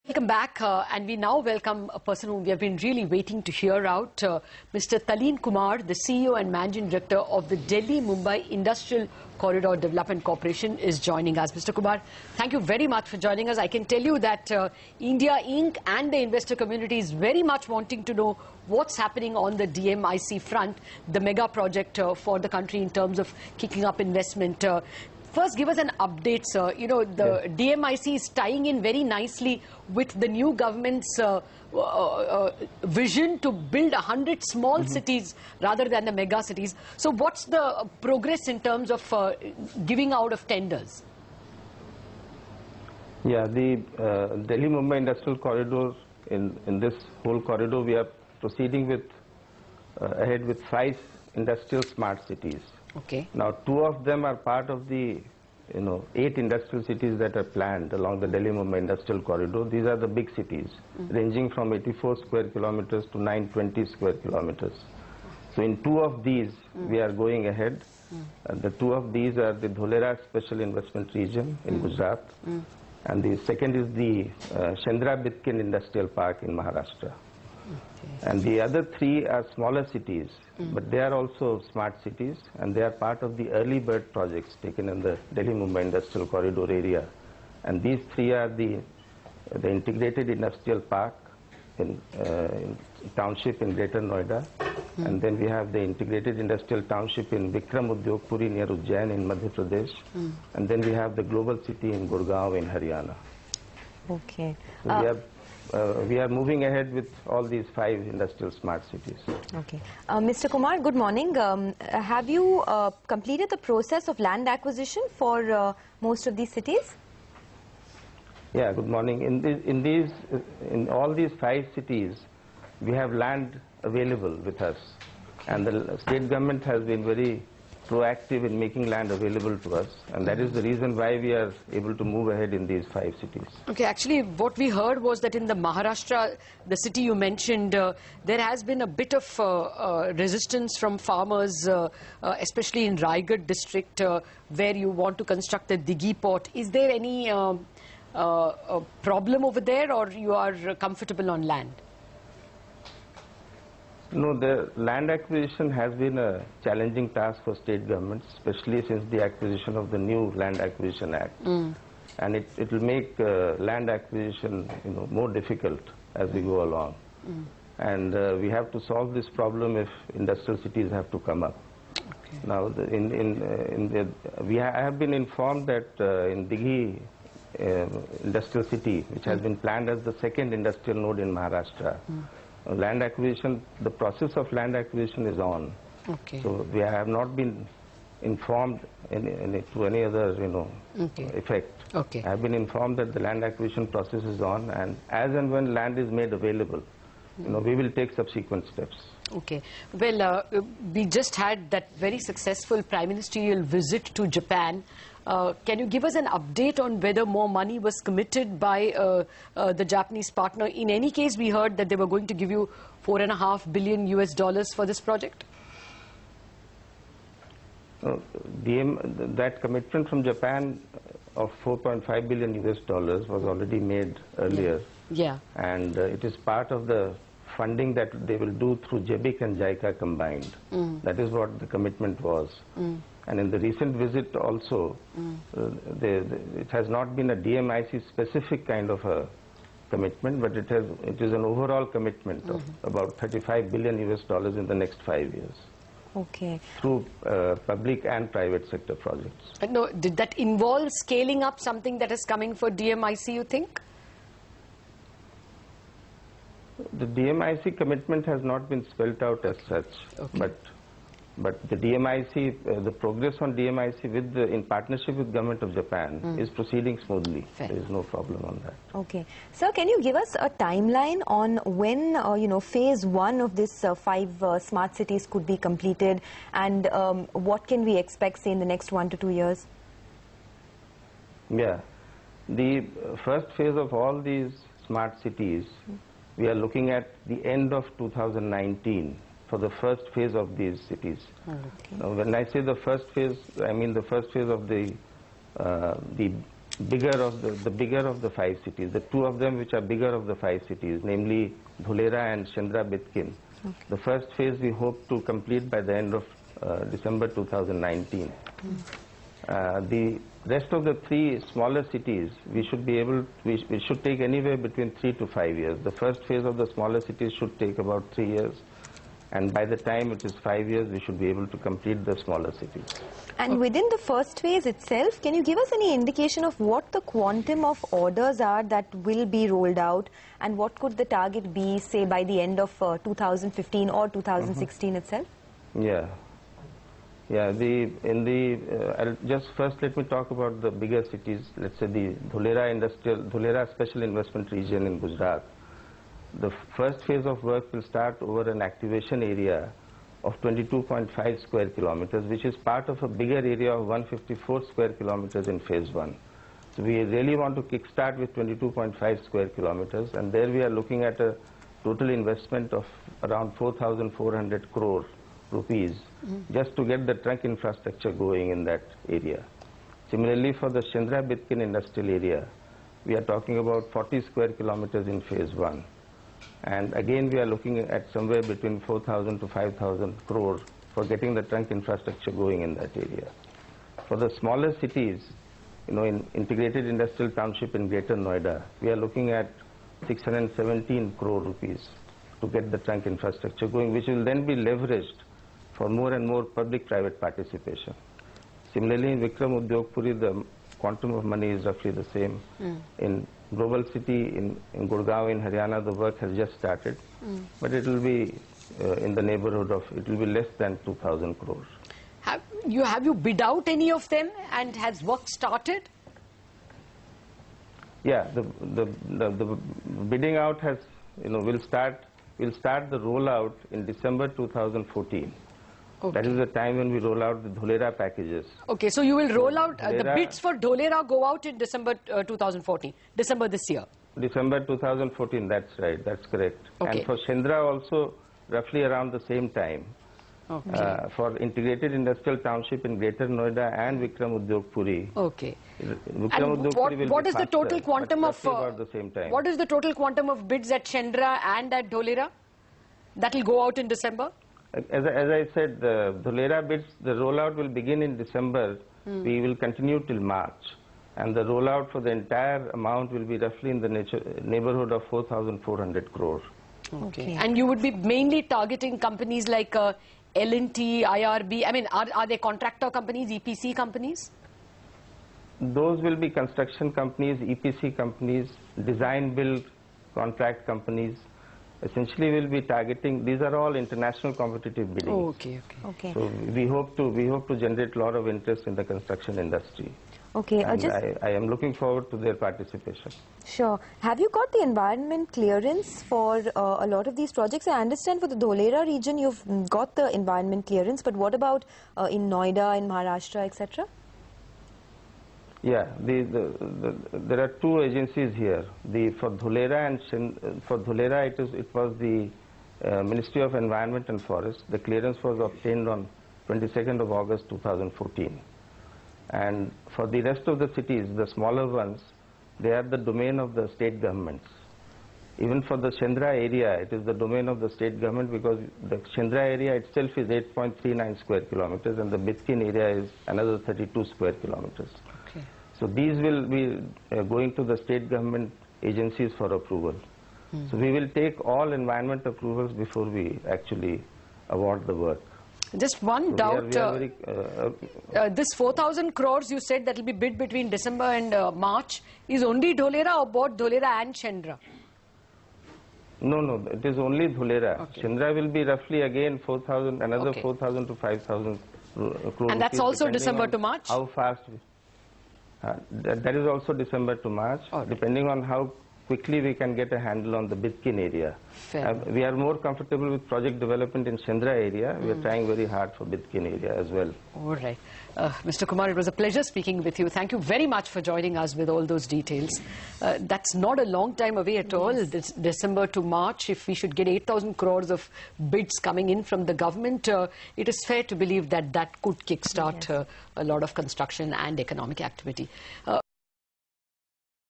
Welcome back, and we now welcome a person whom we have been really waiting to hear out. Mr. Taleen Kumar, the CEO and Managing Director of the Delhi-Mumbai Industrial Corridor Development Corporation, is joining us. Mr. Kumar, thank you very much for joining us. I can tell you that India Inc. and the investor community is very much wanting to know what's happening on the DMIC front, the mega project for the country in terms of kicking up investment. First, give us an update, sir. You know, the DMIC is tying in very nicely with the new government's vision to build 100 small cities rather than the mega cities. So what's the progress in terms of giving out of tenders? Yeah, the Delhi-Mumbai Industrial Corridor, in this whole corridor, we are proceeding with ahead with 5 industrial smart cities. Okay. Now, 2 of them are part of the 8 industrial cities that are planned along the Delhi-Mumbai Industrial Corridor. These are the big cities, ranging from 84 square kilometers to 920 square kilometers. So in 2 of these, we are going ahead. The 2 of these are the Dholera Special Investment Region in Gujarat, and the second is the Shendra-Bitkin Industrial Park in Maharashtra. Okay. And the other 3 are smaller cities, but they are also smart cities, and they are part of the early bird projects taken in the Delhi-Mumbai Industrial Corridor area. And these 3 are the integrated industrial park in township in Greater Noida, and then we have the integrated industrial township in Vikram Udyogpuri near Ujjain in Madhya Pradesh, and then we have the global city in Gurgaon in Haryana. Okay. So we are moving ahead with all these 5 industrial smart cities. Okay. Mr. Kumar, good morning. Have you completed the process of land acquisition for most of these cities? Yeah, good morning. In all these 5 cities, we have land available with us, and the state government has been very proactive in making land available to us, and that is the reason why we are able to move ahead in these 5 cities. Okay, actually what we heard was that in the Maharashtra, the city you mentioned, there has been a bit of resistance from farmers, especially in Raigad district, where you want to construct the Dighi port. Is there any problem over there, or you are comfortable on land? No, the land acquisition has been a challenging task for state governments, especially since the acquisition of the new Land Acquisition Act. And it will make land acquisition more difficult as we go along. And we have to solve this problem if industrial cities have to come up. Okay. Now, I have been informed that in Dighi industrial city, which has been planned as the 2nd industrial node in Maharashtra, land acquisition, the process of land acquisition is on. Okay. So we have not been informed to any other, effect. Okay. I have been informed that the land acquisition process is on, and as and when land is made available, we will take subsequent steps. Okay. Well, we just had that very successful Prime Ministerial visit to Japan. Can you give us an update on whether more money was committed by the Japanese partner? In any case, we heard that they were going to give you $4.5 billion for this project. That commitment from Japan of $4.5 billion was already made earlier. Yeah. And it is part of the funding that they will do through JBIC and JICA combined. That is what the commitment was. And in the recent visit also, it has not been a DMIC specific kind of a commitment, but it is an overall commitment of about $35 billion in the next 5 years. Okay. Through public and private sector projects. No, did that involve scaling up something that is coming for DMIC, you think? The DMIC commitment has not been spelled out as such, but the DMIC, the progress on DMIC in partnership with Government of Japan is proceeding smoothly. Fair. There is no problem on that. Okay. Sir, can you give us a timeline on when, phase 1 of this 5 smart cities could be completed, and what can we expect, say, in the next 1 to 2 years? Yeah. The first phase of all these smart cities, we are looking at the end of 2019 for the first phase of these cities. Okay. Now, when I say the first phase, I mean the first phase of the bigger of the bigger of the 5 cities. The 2 of them which are bigger of the 5 cities, namely Dholera and Chandra Bitkin. Okay. The first phase we hope to complete by the end of December 2019. The rest of the 3 smaller cities, we should take anywhere between 3 to 5 years. The first phase of the smaller cities should take about 3 years, and by the time it is 5 years, we should be able to complete the smaller cities. And within the first phase itself, can you give us any indication of what the quantum of orders are that will be rolled out, and what could the target be, say, by the end of 2015 or 2016 itself? Yeah. Just first let me talk about the bigger cities. Let's say the Dholera Special Investment Region in Gujarat. The first phase of work will start over an activation area of 22.5 square kilometers, which is part of a bigger area of 154 square kilometers in phase 1. So we really want to kickstart with 22.5 square kilometers, and there we are looking at a total investment of around 4,400 crore rupees just to get the trunk infrastructure going in that area. Similarly, for the Chandra Bitkin industrial area, we are talking about 40 square kilometers in phase 1. And again, we are looking at somewhere between 4,000 to 5,000 crore for getting the trunk infrastructure going in that area. For the smaller cities, in integrated industrial township in Greater Noida, we are looking at 617 crore rupees to get the trunk infrastructure going, which will then be leveraged for more and more public-private participation. Similarly, in Vikram Udyogpuri, the quantum of money is roughly the same. In Global City in Gurgaon in Haryana, the work has just started, but it will be in the neighborhood of, it will be less than 2,000 crores. Have you bid out any of them, and has work started? Yeah, the bidding out has, will start the rollout in December 2014. Okay. That is the time when we roll out the Dholera packages. Okay, so you will roll out, the bids for Dholera go out in December 2014, December this year. December 2014, that's right, that's correct. Okay. And for Chandra also, roughly around the same time. Okay. For integrated industrial township in Greater Noida and Vikram Udyogpuri. Okay. What is the total quantum of about the same time. What is the total quantum of bids at Chandra and at Dholera that will go out in December? As I said, the Dholera bids, the rollout will begin in December. We will continue till March. And the rollout for the entire amount will be roughly in the neighborhood of 4,400 crores. Okay. And you would be mainly targeting companies like L&T, IRB. I mean, are they contractor companies, EPC companies? Those will be construction companies, EPC companies, design build contract companies. Essentially, we'll be targeting. These are all international competitive bidding. Okay. So we hope to generate a lot of interest in the construction industry. Okay. And I am looking forward to their participation. Sure. Have you got the environment clearance for a lot of these projects? I understand for the Dholera region you've got the environment clearance, but what about in Noida, in Maharashtra, etc.? Yeah, there are 2 agencies here. For Dholera it was the Ministry of Environment and Forest. The clearance was obtained on 22nd of August 2014. And for the rest of the cities, the smaller ones, they are the domain of the state governments. Even for the Chandra area, it is the domain of the state government because the Chandra area itself is 8.39 square kilometers and the Bitkin area is another 32 square kilometers. Okay. So these will be going to the state government agencies for approval. So we will take all environment approvals before we actually award the work. Just one doubt, this 4,000 crores you said that will be bid between December and March is only Dholera or both Dholera and Chandra? No, it is only Dholera. Okay. Chandra will be roughly again 4,000, another 4,000 to 5,000 crores. And that's also December to March? How fast? That is also December to March, depending on how quickly we can get a handle on the Bitkin area. We are more comfortable with project development in Chandra area. We are trying very hard for Bitkin area as well. All right. Mr. Kumar, it was a pleasure speaking with you. Thank you very much for joining us with all those details. That's not a long time away at all. This December to March, if we should get 8,000 crores of bids coming in from the government, it is fair to believe that that could kickstart a lot of construction and economic activity.